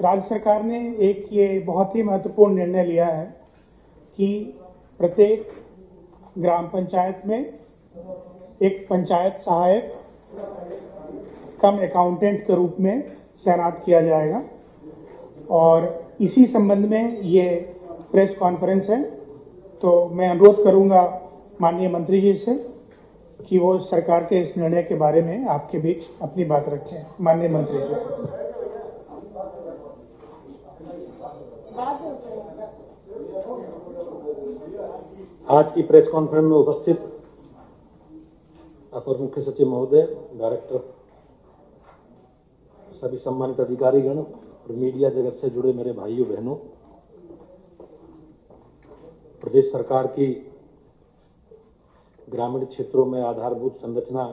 राज्य सरकार ने एक ये बहुत ही महत्वपूर्ण निर्णय लिया है कि प्रत्येक ग्राम पंचायत में एक पंचायत सहायक कम अकाउंटेंट के रूप में तैनात किया जाएगा और इसी संबंध में ये प्रेस कॉन्फ्रेंस है। तो मैं अनुरोध करूंगा माननीय मंत्री जी से कि वो सरकार के इस निर्णय के बारे में आपके बीच अपनी बात रखें। माननीय मंत्री जी। आज की प्रेस कॉन्फ्रेंस में उपस्थित अपर मुख्य सचिव महोदय, डायरेक्टर, सभी सम्मानित अधिकारीगण और मीडिया जगत से जुड़े मेरे भाइयों बहनों, प्रदेश सरकार की ग्रामीण क्षेत्रों में आधारभूत संरचना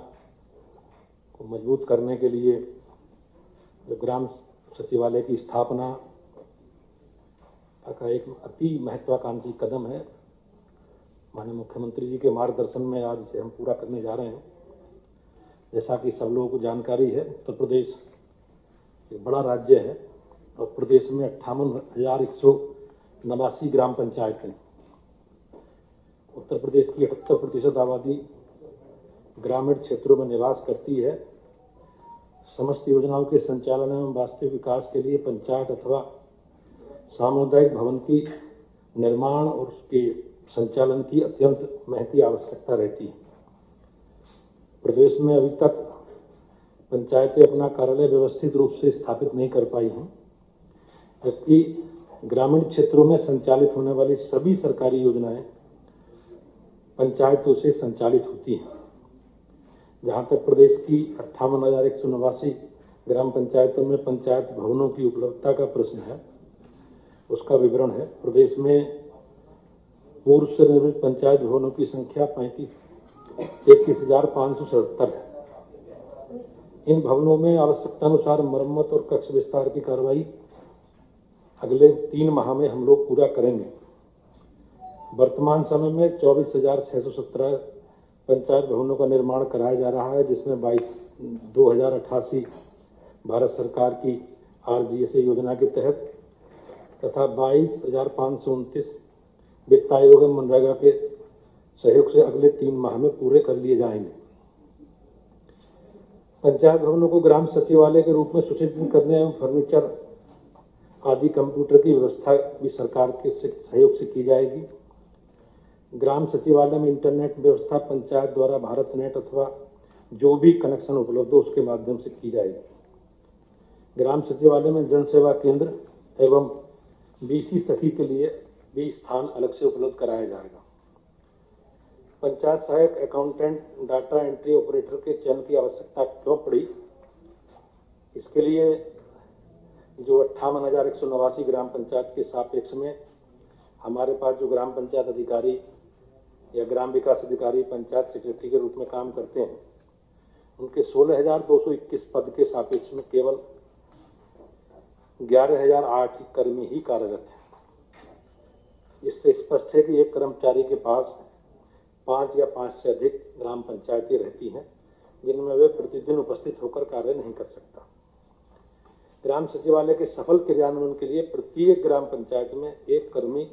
को मजबूत करने के लिए जो ग्राम सचिवालय की स्थापना का एक अति महत्वाकांक्षी कदम है, माननीय मुख्यमंत्री जी के मार्गदर्शन में आज इसे हम पूरा करने जा रहे हैं। जैसा कि सब लोगों को जानकारी है, उत्तर प्रदेश एक बड़ा राज्य है और प्रदेश में 58,189 ग्राम पंचायत हैं। उत्तर प्रदेश की 78% आबादी ग्रामीण क्षेत्रों में निवास करती है। समस्त योजनाओं के संचालन एवं वास्तविक विकास के लिए पंचायत अथवा सामुदायिक भवन की निर्माण और उसके संचालन की अत्यंत महती आवश्यकता रहती है। प्रदेश में अभी तक पंचायतें अपना कार्यालय व्यवस्थित रूप से स्थापित नहीं कर पाई हैं, जबकि ग्रामीण क्षेत्रों में संचालित होने वाली सभी सरकारी योजनाएं पंचायतों से संचालित होती हैं। जहां तक प्रदेश की 58,189 ग्राम पंचायतों में पंचायत भवनों की उपलब्धता का प्रश्न है, उसका विवरण है। प्रदेश में पूर्व से निर्मित पंचायत भवनों की संख्या 21,577 है। इन भवनों में आवश्यकतानुसार मरम्मत और कक्ष विस्तार की कार्रवाई अगले 3 माह में हम लोग पूरा करेंगे। वर्तमान समय में 24,617 पंचायत भवनों का निर्माण कराया जा रहा है, जिसमें 2,088 भारत सरकार की RGSA योजना के तहत तथा 22,529 वित्त आयोग एवं मनरेगा के सहयोग से अगले 3 माह में पूरे कर लिए जाएंगे। पंचायत भवनों को ग्राम सचिवालय के रूप में सुसज्जित करने एवं फर्नीचर आदि कंप्यूटर की व्यवस्था भी सरकार के सहयोग से की जाएगी। ग्राम सचिवालय में इंटरनेट व्यवस्था पंचायत द्वारा भारत नेट अथवा जो भी कनेक्शन उपलब्ध हो उसके माध्यम से की जाएगी। ग्राम सचिवालय में जन सेवा केंद्र एवं BC सखी के लिए भी स्थान अलग से उपलब्ध कराया जाएगा। पंचायत सहायक अकाउंटेंट, डाटा एंट्री ऑपरेटर के चयन की आवश्यकता क्यों पड़ी? इसके लिए जो 58,189 ग्राम पंचायत के सापेक्ष में हमारे पास जो ग्राम पंचायत अधिकारी या ग्राम विकास अधिकारी पंचायत सेक्रेटरी के रूप में काम करते हैं, उनके 16,221 पद के सापेक्ष में केवल 11,008 कर्मी ही कार्यरत हैं। इससे स्पष्ट है कि एक कर्मचारी के पास 5 या 5 से अधिक ग्राम पंचायतें रहती हैं, जिनमें वे प्रतिदिन उपस्थित होकर कार्य नहीं कर सकता। ग्राम सचिवालय के सफल क्रियान्वयन के लिए प्रत्येक ग्राम पंचायत में एक कर्मी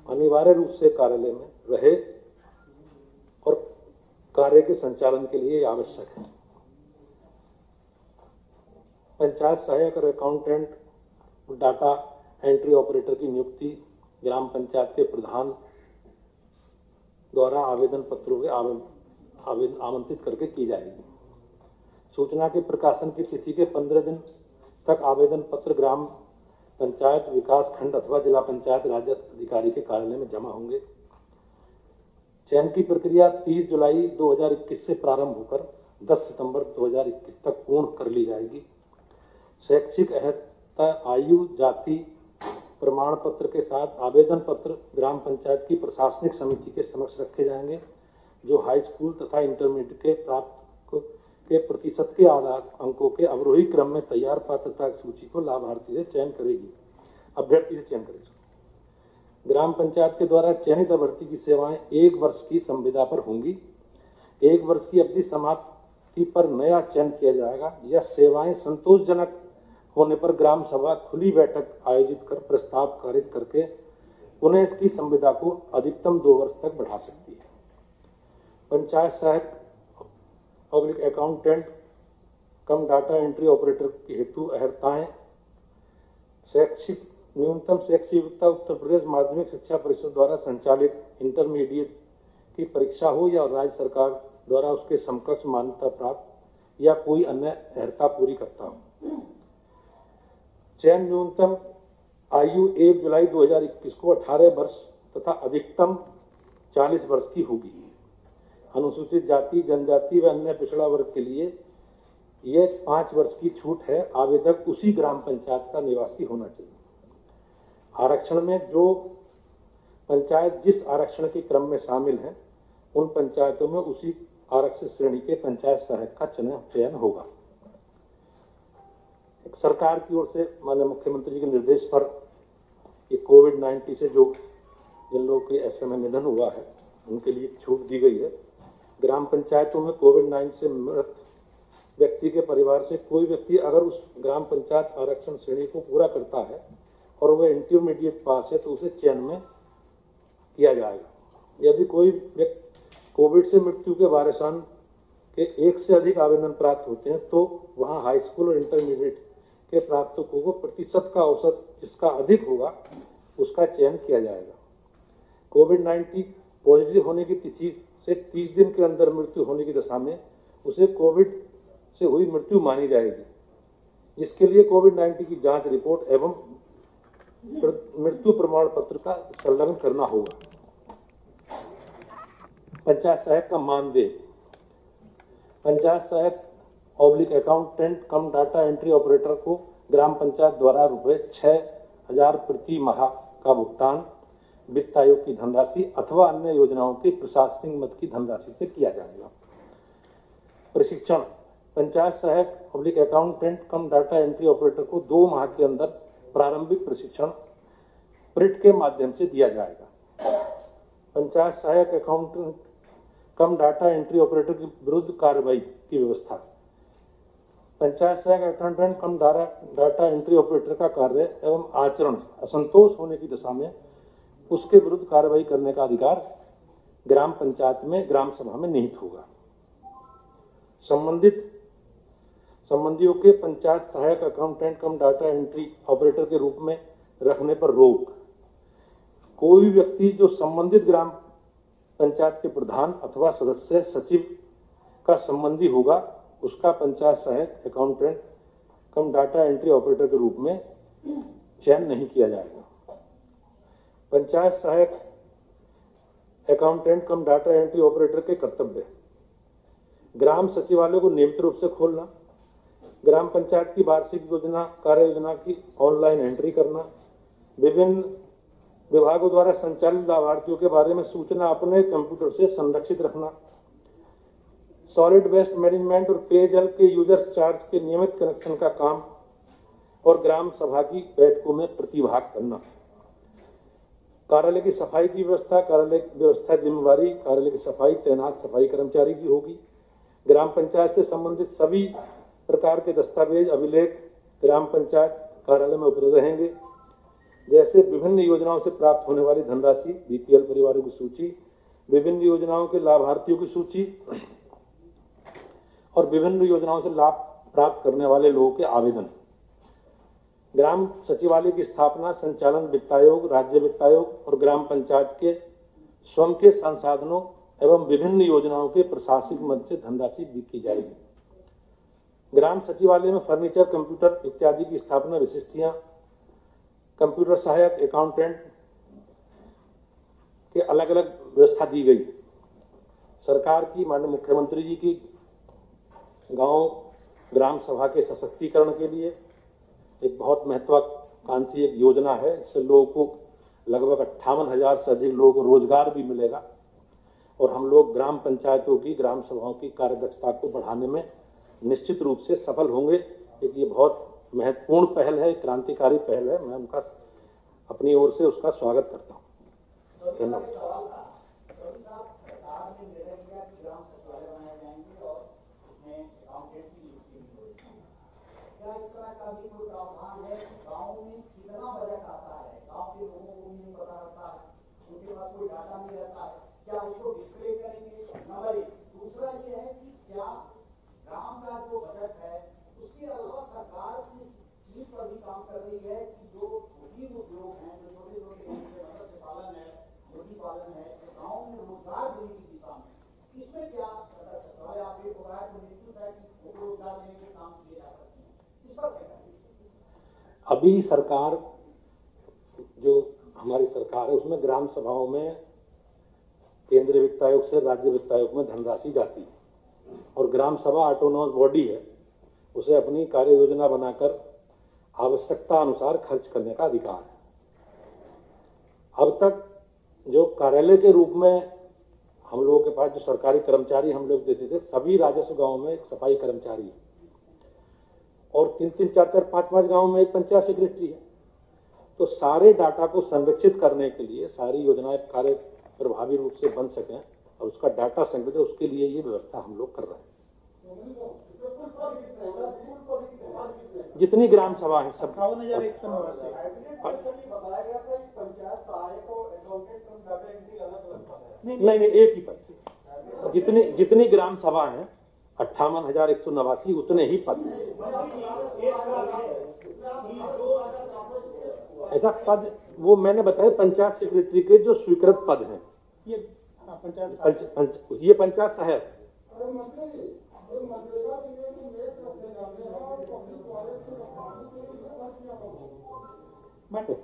अनिवार्य रूप से कार्यालय में रहे और कार्य के संचालन के लिए आवश्यक है। पंचायत सहायक और अकाउंटेंट, डाटा एंट्री ऑपरेटर की नियुक्ति ग्राम पंचायत के प्रधान द्वारा आवेदन पत्रों के आमंत्रित करके की जाएगी। सूचना के प्रकाशन की तिथि के 15 दिन तक आवेदन पत्र ग्राम पंचायत विकास खंड अथवा जिला पंचायत राज अधिकारी के कार्यालय में जमा होंगे। चयन की प्रक्रिया 30 जुलाई 2021 से प्रारंभ होकर 10 सितंबर 2021 तक पूर्ण कर ली जाएगी। शैक्षिक अर्हता, आयु, जाति प्रमाण पत्र के साथ आवेदन पत्र ग्राम पंचायत की प्रशासनिक समिति के समक्ष रखे जाएंगे, जो हाई स्कूल तथा इंटरमीडिएट के प्राप्त के प्रतिशत के आधार अंकों के अवरोही क्रम में तैयार पात्रता सूची को लाभार्थी से चयन करेगी, अभ्यर्थी से चयन करेगी। ग्राम पंचायत के द्वारा चयनित अभ्यर्थी की सेवाएं 1 वर्ष की संविदा पर होंगी। 1 वर्ष की अवधि समाप्ति पर नया चयन किया जाएगा। यह सेवाएं संतोषजनक होने पर ग्राम सभा खुली बैठक आयोजित कर प्रस्ताव पारित करके पुनः इसकी संविदा को अधिकतम 2 वर्ष तक बढ़ा सकती है। पंचायत सहायक पब्लिक अकाउंटेंट कम डाटा एंट्री ऑपरेटर के हेतु अर्हताएं शैक्षिक न्यूनतम शैक्षिक योग्यता उत्तर प्रदेश माध्यमिक शिक्षा परिषद द्वारा संचालित इंटरमीडिएट की परीक्षा हो या राज्य सरकार द्वारा उसके समकक्ष मान्यता प्राप्त या कोई अन्य अर्हता पूरी करता हो। चयन न्यूनतम आयु 1 जुलाई 2021 को 18 वर्ष तथा अधिकतम 40 वर्ष की होगी। अनुसूचित जाति जनजाति व अन्य पिछड़ा वर्ग के लिए यह 5 वर्ष की छूट है। आवेदक उसी ग्राम पंचायत का निवासी होना चाहिए। आरक्षण में जो पंचायत जिस आरक्षण के क्रम में शामिल है उन पंचायतों में उसी आरक्षित श्रेणी के पंचायत सहायक का चयन होगा। सरकार की ओर से माननीय मुख्यमंत्री जी के निर्देश पर ये कोविड-19 से जो जिन लोगों के ऐसे में निधन हुआ है उनके लिए छूट दी गई है। ग्राम पंचायतों में कोविड-19 से मृत व्यक्ति के परिवार से कोई व्यक्ति अगर उस ग्राम पंचायत आरक्षण श्रेणी को पूरा करता है और वह इंटरमीडिएट पास है तो उसे चयन में किया जाएगा। यदि कोई व्यक्ति कोविड से मृत्यु के वारिसान के 1 से अधिक आवेदन प्राप्त होते हैं तो वहां हाई स्कूल और इंटरमीडिएट के प्राप्तकों को प्रतिशत का औसत जिसका अधिक होगा उसका चयन किया जाएगा। कोविड-19 पॉजिटिव होने की तिथि से 30 दिन के अंदर मृत्यु होने की दशा में उसे कोविड से हुई मृत्यु मानी जाएगी, जिसके लिए कोविड-19 की जांच रिपोर्ट एवं मृत्यु प्रमाण पत्र का संलग्न करना होगा। पंचायत सहायक का मानदेय पंचायत सहायक पब्लिक अकाउंटेंट कम डाटा एंट्री ऑपरेटर को ग्राम पंचायत द्वारा ₹6,000 प्रति माह का भुगतान वित्त आयोग की धनराशि अथवा अन्य योजनाओं के प्रशासनिक मद की धनराशि से किया जाएगा। प्रशिक्षण पंचायत सहायक पब्लिक अकाउंटेंट कम डाटा एंट्री ऑपरेटर को 2 माह के अंदर प्रारंभिक प्रशिक्षण प्रिट के माध्यम से दिया जाएगा। पंचायत सहायक अकाउंटेंट कम डाटा एंट्री ऑपरेटर के विरुद्ध कार्रवाई की व्यवस्था। पंचायत सहायक अकाउंटेंट कम डाटा एंट्री ऑपरेटर का कार्य एवं आचरण असंतोष होने की दशा में उसके विरुद्ध कार्रवाई करने का अधिकार ग्राम पंचायत में ग्राम सभा में निहित होगा। संबंधियों के पंचायत सहायक अकाउंटेंट कम डाटा एंट्री ऑपरेटर के रूप में रखने पर रोक। कोई भी व्यक्ति जो संबंधित ग्राम पंचायत के प्रधान अथवा सदस्य सचिव का संबंधी होगा उसका पंचायत सहायक अकाउंटेंट कम डाटा एंट्री ऑपरेटर के रूप में चयन नहीं किया जाएगा। पंचायत सहायक अकाउंटेंट कम डाटा एंट्री ऑपरेटर के कर्तव्य ग्राम सचिवालय को नियमित रूप से खोलना, ग्राम पंचायत की वार्षिक योजना कार्य योजना की ऑनलाइन एंट्री करना, विभिन्न विभागों द्वारा संचालित लाभार्थियों के बारे में सूचना अपने कंप्यूटर से संरक्षित रखना, सॉलिड वेस्ट मैनेजमेंट और पेयजल के यूजर्स चार्ज के नियमित कनेक्शन का काम और ग्राम सभा की बैठकों में प्रतिभाग करना, कार्यालय की सफाई की व्यवस्था, कार्यालय व्यवस्था जिम्मेवारी कार्यालय की सफाई तैनात सफाई कर्मचारी की होगी। ग्राम पंचायत से संबंधित सभी प्रकार के दस्तावेज अभिलेख ग्राम पंचायत कार्यालय में उपलब्ध रहेंगे, जैसे विभिन्न योजनाओं से प्राप्त होने वाली धनराशि, बीपीएल परिवारों की सूची, विभिन्न योजनाओं के लाभार्थियों की सूची और विभिन्न योजनाओं से लाभ प्राप्त करने वाले लोगों के आवेदन। ग्राम सचिवालय की स्थापना, संचालन वित्त आयोग, राज्य वित्त आयोग और ग्राम पंचायत के स्वयं के संसाधनों एवं विभिन्न योजनाओं के प्रशासनिक मद से धनराशि भी की जाएगी। ग्राम सचिवालय में फर्नीचर, कंप्यूटर इत्यादि की स्थापना, विशिष्टियां, कंप्यूटर सहायक अकाउंटेंट के अलग अलग व्यवस्था दी गई। सरकार की माननीय मुख्यमंत्री जी की गांव ग्राम सभा के सशक्तिकरण के लिए एक बहुत महत्वाकांक्षी एक योजना है। इससे लोगों को लगभग 58,000 से अधिक लोगों को रोजगार भी मिलेगा और हम लोग ग्राम पंचायतों की ग्राम सभाओं की कार्यदक्षता को बढ़ाने में निश्चित रूप से सफल होंगे। एक ये बहुत महत्वपूर्ण पहल है, क्रांतिकारी पहल है। मैं उनका अपनी ओर से उसका स्वागत करता हूँ। धन्यवाद। क्या इस तरह का भी कोई आपके लोगों को भी नहीं पता रहता है, उनके पास कोई डाटा नहीं रहता है, क्या उसको डिस्प्ले करेंगे? नंबर एक। दूसरा ये है कि क्या ग्राम का जो बजट है उसके अलावा सरकार इस चीज पर भी काम कर रही है कि जो कुटीर उद्योग हैं, जो छोटे छोटे मत्स्य पालन है, मुर्गी पालन है, गाँव में रोजगार देने की दिशा में, इसमें क्या आप एक उपाय तो निश्चित है कि रोजगार देने के काम किए जा सकते हैं, इस पर क्या करेंगे? अभी सरकार जो हमारी सरकार है उसमें ग्राम सभाओं में केंद्रीय वित्त आयोग से राज्य वित्त आयोग में धनराशि जाती है और ग्राम सभा ऑटोनोमस बॉडी है, उसे अपनी कार्य योजना बनाकर आवश्यकता अनुसार खर्च करने का अधिकार है। अब तक जो कार्यालय के रूप में हम लोगों के पास जो सरकारी कर्मचारी हम लोग देते थे, सभी राजस्व गांव में एक सफाई कर्मचारी है और 3-3, 4-4, 5-5 गांव में एक पंचायत सेक्रेटरी है। तो सारे डाटा को संरक्षित करने के लिए सारी योजनाएं कार्य प्रभावी रूप से बन सकें और उसका डाटा संग्रहित, उसके लिए ये व्यवस्था हम लोग कर रहे हैं। जितनी ग्राम सभा है सब 58,189 नहीं, एक ही पद। जितनी ग्राम सभा है 58,189 उतने ही पद। ऐसा पद वो मैंने बताया पंचायत सेक्रेटरी के जो स्वीकृत पद हैं, ये पंचायत सहायक।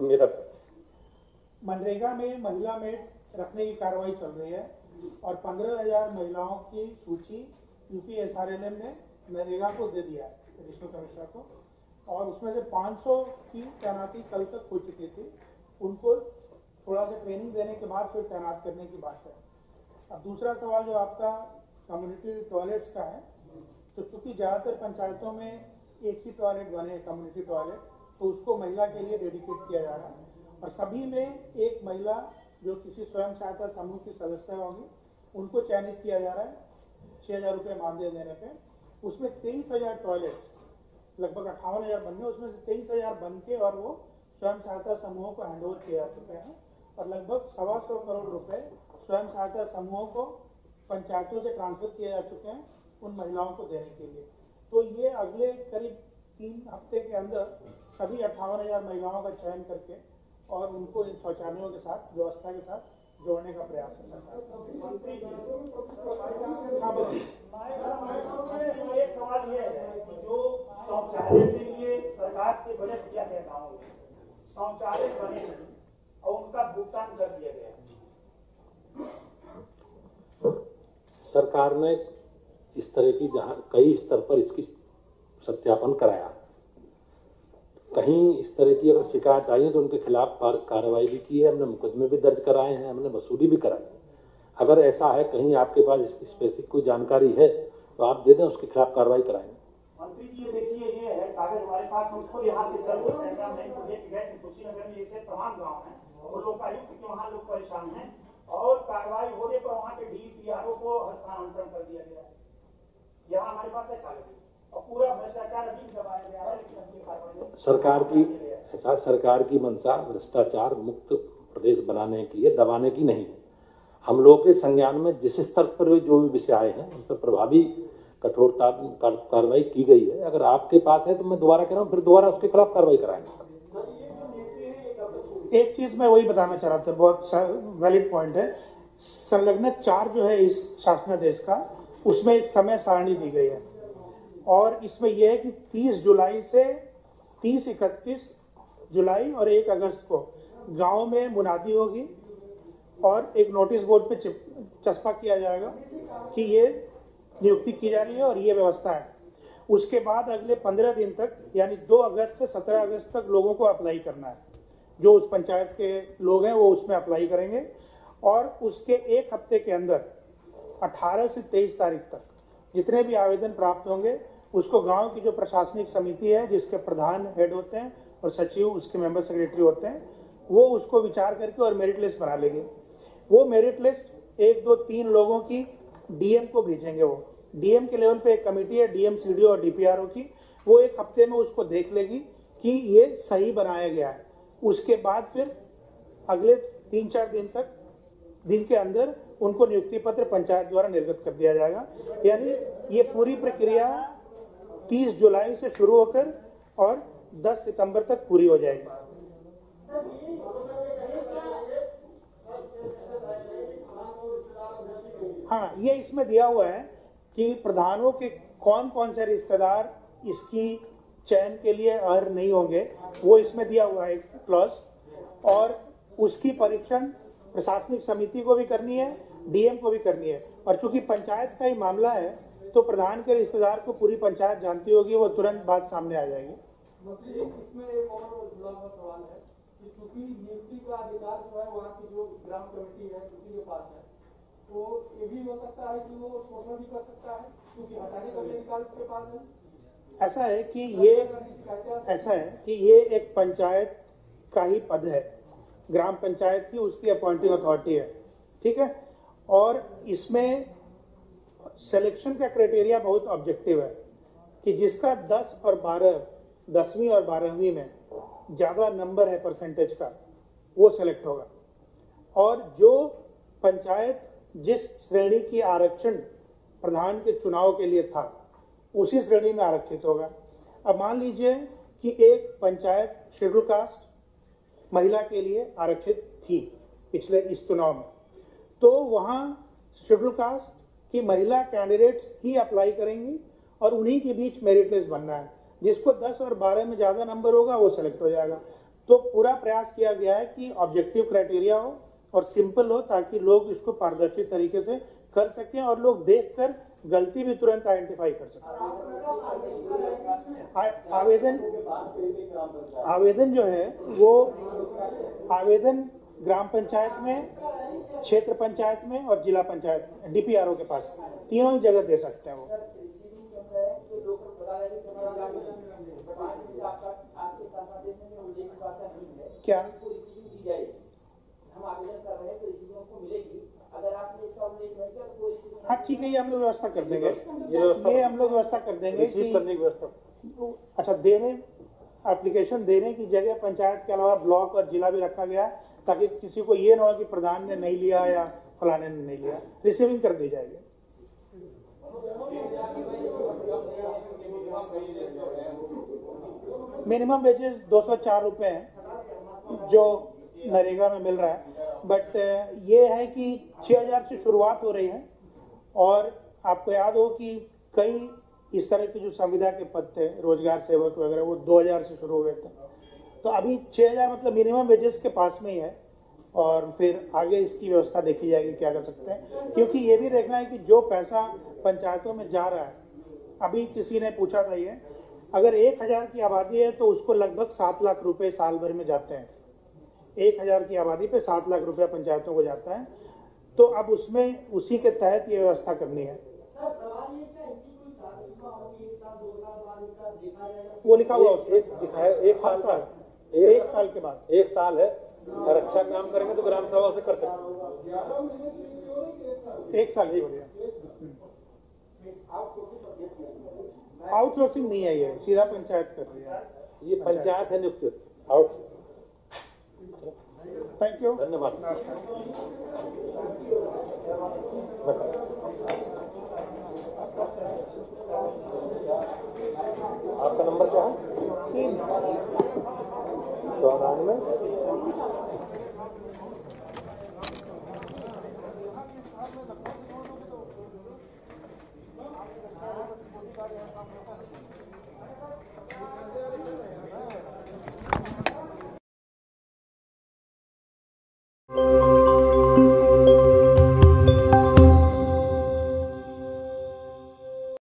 मेरा मनरेगा में महिला मेट रखने की कार्रवाई चल रही है और 15,000 महिलाओं की सूची UCSRLM ने मनरेगा को दे दिया है, एडिशनल कमिश्नर को, और उसमें से 500 की तैनाती कल तक हो चुकी थी। उनको थोड़ा सा ट्रेनिंग देने के बाद फिर तैनात करने की बात है। अब दूसरा सवाल जो आपका कम्युनिटी टॉयलेट्स का है, तो चूंकि ज्यादातर पंचायतों में एक ही टॉयलेट बने कम्युनिटी टॉयलेट, तो उसको महिला के लिए डेडिकेट किया जा रहा है और सभी में एक महिला जो किसी स्वयं सहायता समूह की सदस्य होगी उनको चयनित किया जा रहा है 6,000 रुपये मानदेय देने पे। उसमें 23,000 टॉयलेट, लगभग 58,000 बनने, उसमें से 23,000 बन के और वो स्वयं सहायता समूहों को हैंडओवर किए जा चुके हैं और लगभग 125 करोड़ रुपए स्वयं सहायता समूहों को पंचायतों से ट्रांसफर किए जा चुके हैं उन महिलाओं को देने के लिए। तो ये अगले करीब 3 हफ्ते के अंदर सभी 58,000 महिलाओं का चयन करके और उनको इन शौचालयों के साथ व्यवस्था के साथ जोड़ने का प्रयास है सरकार। एक सवाल ये है कि जो शौचालय के लिए सरकार से बजट दिया गया गाँव में, शौचालय बने और उनका भुगतान कर दिया गया। सरकार ने इस तरह की जहां कई स्तर पर इसकी सत्यापन कराया, कहीं इस तरह की अगर शिकायत आई है तो उनके खिलाफ कार्रवाई भी की है, हमने मुकदमे भी दर्ज कराए हैं, हमने वसूली भी कराई है। अगर ऐसा है कहीं आपके पास स्पेसिफिक कोई जानकारी है तो आप दे दें, उसके खिलाफ कार्रवाई कराएंगे। मंत्री जी देखिए, ये है कागज हमारे पास, हम खुद यहाँ से चल के लेके गए कुशीनगर में, ऐसे तमाम गाँव हैं और लोकायुक्त के वहाँ लोग परेशान हैं और कार्रवाई होने पर वहाँ के DPRO को हस्तांतरण कर दिया गया है। यहाँ हमारे पास है कागज और पूरा भ्रष्टाचार अभी दबाया गया है, लेकिन अपनी कार्रवाई सरकार की मंशा भ्रष्टाचार मुक्त प्रदेश बनाने के लिए दबाने की नहीं है। हम लोगों के संज्ञान में जिस स्तर पर जो भी विषय आए हैं उन पर प्रभावी कठोरता कार्रवाई की गई है। अगर आपके पास है तो मैं दोबारा कह रहा हूँ, फिर दोबारा उसके खिलाफ कार्रवाई कराएंगे। एक चीज मैं वही बताना चाह रहा था, बहुत वैलिड पॉइंट है। संलग्न 4 जो है इस शासनादेश का, उसमें एक समय सारणी दी गई है और इसमें यह है कि 30 जुलाई से 30-31 जुलाई और 1 अगस्त को गांव में मुनादी होगी और एक नोटिस बोर्ड पे चस्पा किया जाएगा कि ये नियुक्ति की जा रही है और ये व्यवस्था है। उसके बाद अगले 15 दिन तक, यानी 2 अगस्त से 17 अगस्त तक लोगों को अप्लाई करना है। जो उस पंचायत के लोग हैं वो उसमें अप्लाई करेंगे और उसके 1 हफ्ते के अंदर 18 से 23 तारीख तक जितने भी आवेदन प्राप्त होंगे उसको गांव की जो प्रशासनिक समिति है, जिसके प्रधान हेड होते हैं और सचिव उसके मेंबर सेक्रेटरी होते हैं, वो उसको विचार करके और मेरिट लिस्ट बना लेंगे। वो मेरिट लिस्ट 1, 2, 3 लोगों की DM को भेजेंगे। वो DM के लेवल पे एक कमेटी है, DM, CDO और DPRO की, वो 1 हफ्ते में उसको देख लेगी कि ये सही बनाया गया है। उसके बाद फिर अगले 3-4 दिन के अंदर उनको नियुक्ति पत्र पंचायत द्वारा निर्गत कर दिया जाएगा। यानी ये पूरी प्रक्रिया 30 जुलाई से शुरू होकर और 10 सितंबर तक पूरी हो जाएगी। हाँ, ये इसमें दिया हुआ है कि प्रधानों के कौन कौन से रिश्तेदार इसकी चयन के लिए अर्ह नहीं होंगे, वो इसमें दिया हुआ है क्लॉज। और उसकी परीक्षण प्रशासनिक समिति को भी करनी है, डीएम को भी करनी है। और चूंकि पंचायत का ही मामला है तो प्रधान के रिश्तेदार को पूरी पंचायत जानती होगी, वो तुरंत बात सामने आ जाएगी। इसमें एक और जुड़ा हुआ सवाल है कि चूंकि नियुक्ति का अधिकार जो है वहाँ की जो ग्राम कमेटी है उसी के पास है, तो ये भी हो सकता है कि वो शोषण भी कर सकता है क्योंकि हटाने का भी अधिकार उसके पास है। ऐसा है कि ये एक पंचायत का ही पद है, ग्राम पंचायत की उसकी अपॉइंटिंग अथॉरिटी है, ठीक है। और इसमें सिलेक्शन का क्राइटेरिया बहुत ऑब्जेक्टिव है कि जिसका 10वीं और 12वीं में ज्यादा नंबर है परसेंटेज का, वो सेलेक्ट होगा। और जो पंचायत जिस श्रेणी की आरक्षण प्रधान के चुनाव के लिए था उसी श्रेणी में आरक्षित होगा। अब मान लीजिए कि एक पंचायत शेड्यूल कास्ट महिला के लिए आरक्षित थी पिछले इस चुनाव में, तो वहां शेड्यूल कास्ट की महिला कैंडिडेट्स ही अप्लाई करेंगी और उन्हीं के बीच मेरिट लिस्ट बनना है। जिसको 10 और 12 में ज्यादा नंबर होगा वो सेलेक्ट हो जाएगा। तो पूरा प्रयास किया गया है कि ऑब्जेक्टिव क्राइटेरिया हो और सिंपल हो, ताकि लोग इसको पारदर्शी तरीके से कर सकें और लोग देखकर गलती भी तुरंत आइडेंटिफाई कर सकें। आवेदन जो है वो आवेदन ग्राम पंचायत में, क्षेत्र पंचायत में और जिला पंचायत डीपीआरओ के पास, तीनों ही जगह दे सकते हैं वो। क्या हाँ ठीक है, ये हम लोग व्यवस्था कर देंगे। ये हम लोग व्यवस्था कर देंगे कि अच्छा एप्लीकेशन देने की जगह पंचायत के अलावा ब्लॉक और जिला भी रखा गया, ताकि किसी को ये ना हो कि प्रधान ने नहीं लिया या फलाने ने नहीं लिया, रिसीविंग कर दी जाएगी। मिनिमम वेजेस 204 रुपए हैं जो नरेगा में मिल रहा है, बट ये है कि 6000 से शुरुआत हो रही है। और आपको याद हो कि कई इस तरह के जो संविदा के पद थे, रोजगार सेवक वगैरह, वो 2000 से शुरू हो गए थे। तो अभी 6000 मतलब मिनिमम वेजेस के पास में ही है, और फिर आगे इसकी व्यवस्था देखी जाएगी क्या कर सकते हैं। क्योंकि ये भी देखना है कि जो पैसा पंचायतों में जा रहा है, अभी किसी ने पूछा था ये, अगर 1000 की आबादी है तो उसको लगभग 7 लाख रुपए साल भर में जाते हैं। 1000 की आबादी पे 7 लाख रुपया पंचायतों को जाता है। तो अब उसमें उसी के तहत ये व्यवस्था करनी है। वो लिखा हुआ एक साल के बाद 1 साल है। अगर अच्छा काम करेंगे तो ग्राम सभा से कर सकते हैं। 1 साल ही हो गया। आउटसोर्सिंग नहीं है, ये सीधा पंचायत कर रही है। ये पंचायत है नियुक्त आउट। थैंक यू, धन्यवाद। आपका नंबर क्या है? 3 92